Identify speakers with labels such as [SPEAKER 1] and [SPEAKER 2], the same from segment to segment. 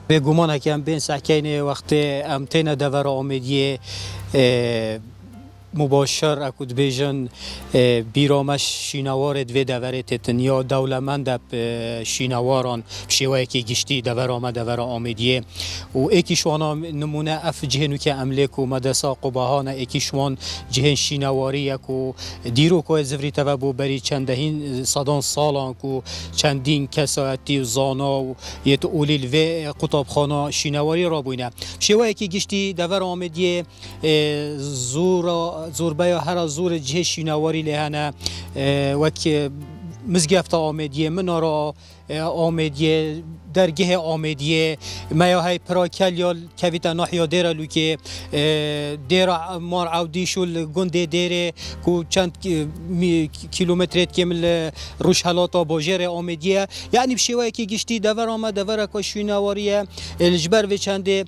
[SPEAKER 1] به گمان که ام بین سحکین وقت ام تین دور آمدیه مباشر اکود بیجن بیرامش شینوار دوی دوره تتن یا دولمند شینواران شیوه که گشتی دور آمد دور آمدیه و ایکیشوانا نمونه اف جهنو که املیک و مدسا قباهان ایکیشوان جهن شینواری یکو دیرو که زفری تبو بری چندهین صدان سالان که چندین کسایتی و زانا و یه اولیل و قطابخانه شینواری را بوینه شیوه که گشتی دور آمدیه زور بیا هر زور جه شینواری لهنه وک مزگفت آمدیه منارا آمدیه درگه آمدیه مایا های پراکل یا کویتا نحیا دیره لوکه دیره مار عودی شل گنده دیره کو چند کیلومترت کمل روش حالاتا باجر آمدیه یعنی بشیوه که گشتی دور آمد دور که شینواریه الجبر و چنده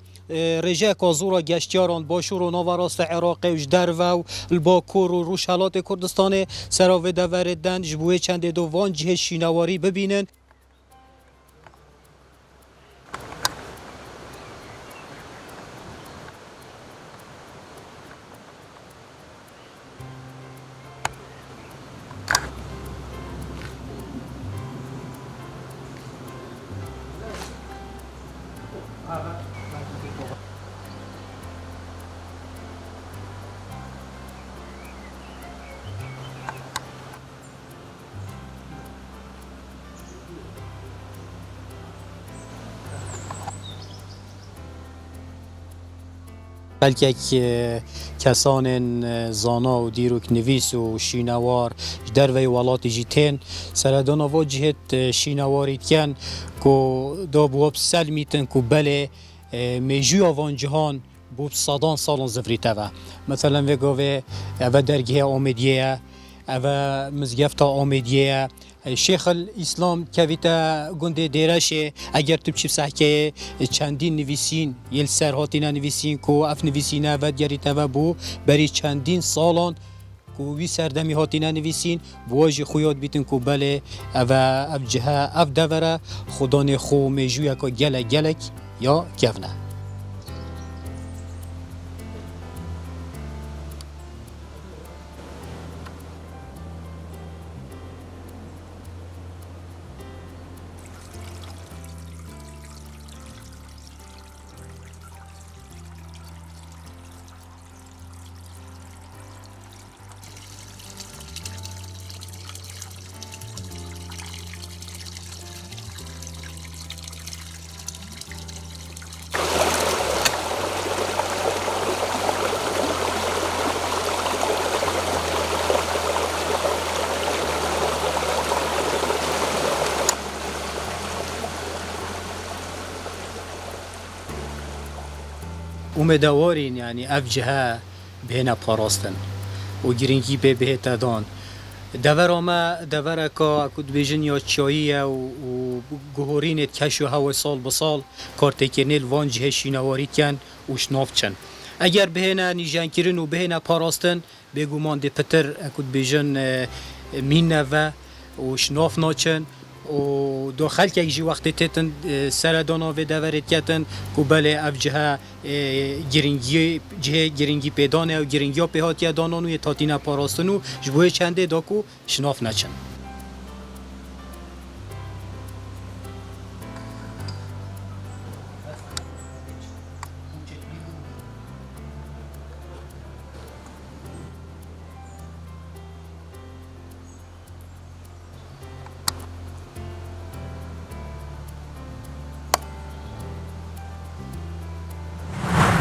[SPEAKER 1] رجاء کازورا گشتیاران باشور و نوراست عراق و جدر و الباکور و روشهلات کردستان سراوه دوردن جبوه چند دو وان جه شینواری ببینن بلکه کسان زانا و دیروک نویس و شینوار در وی ولات جیتن سردان و جهت شینواری کن که دو بوب سلمیتن که بله میجو آوان جهان بوب صدان سالان زفری توا مثلا وگوه او درگه آمدیه او مزگفت آمدیه شیخ الاسلام کویتا گنده دیرشه اگر تو بچی سحکه چندین نویسین یل سرهاتینا نویسین کو اف نویسینه و دیاری توا بو بری چندین سالان کو وی سردمی هاتینا نویسین بواجی خویاد بیتن کو بله او اف جهه اف دوره خودان خو میجویا که گلک یا گونه امیدوارین یعنی اف جهه بهنه پاراستن و گرینگی به بهت دان دور آمه دور که اکود بیجن یا چاییه و گهورینت کش و هوا سال بسال کارتکنیل وان جهه شینواری کن و شناف چن اگر بهنه نیجن کرن و بهنه پاراستن بگومان ده پتر اکود بیجن مین نوه و شناف ناچن و دو خلک یک جی وقتی تتن سردانا و دورت کتن که بله اف جهه گرینگی پیدانه و گرینگی ها پیهاتی دانانو یه تاتینا پاراستنو جبوه چنده دا که شناف نچن